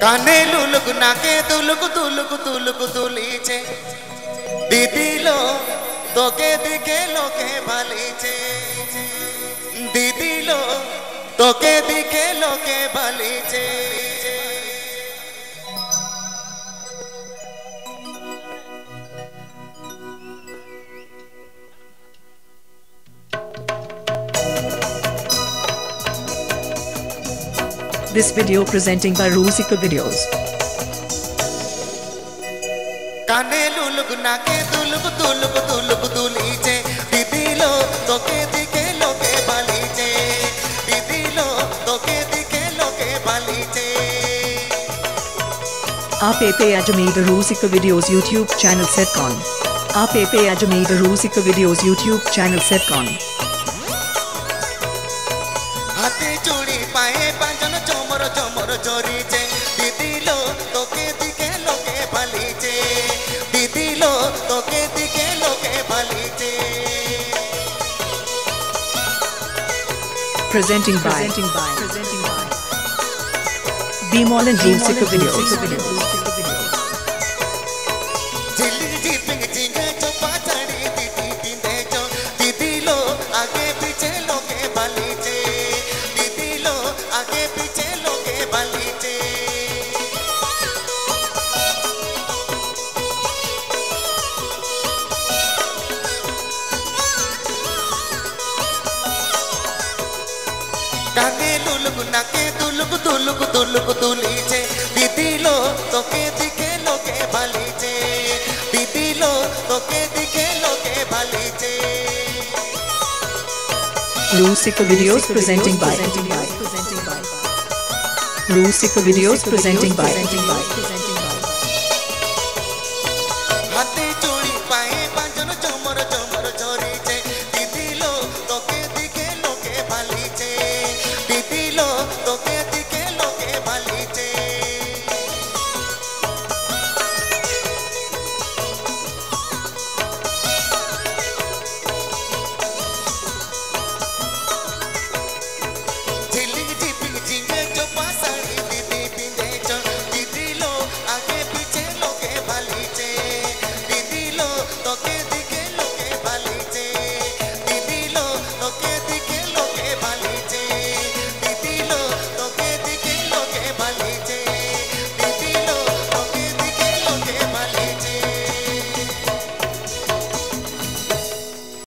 काने लुलुक नाके तुलुक तुलुक तुलुक तुलीचे दीदीलो तोके दिखे लोके भालीचे दीदीलो तोके दिखे लोके भालीचे This video presenting by Rusika Videos. काने लुलुक नाके तुलुक तुलुक तुलुक तुलीचे दीदीलो तोके दिखे लोके भालीचे दीदीलो तोके दिखे लोके भालीचे आप पे Ajamida Rusika Videos YouTube channel setcon. आप पे Ajamida Rusika Videos YouTube channel setcon. हाथे चूड़ी पाए पांजन चोमर चोमर चोरीचे दीदीलो तोके दिखे लोके भालीचे दीदीलो तोके दिखे लोके भालीचे Presenting by Bimol and Rusika Videos. झिल्ली झिपिंग झिंगे चोपा चढ़ी दीदी पिंदे चो दीदीलो आगे पीछे लोके भालीचे दीदीलो आगे पीछे लोके भालीचे काने लुलुक नाके तुलुक तुलुक तुलुक तुलीचे दीदीलो तोके दिखे लोके भालीचे दीदीलो तोके दिखे लोके भालीचे Rusika Videos presenting by Rusika Videos presenting by हाथे चूड़ी पाए पांजन चोमर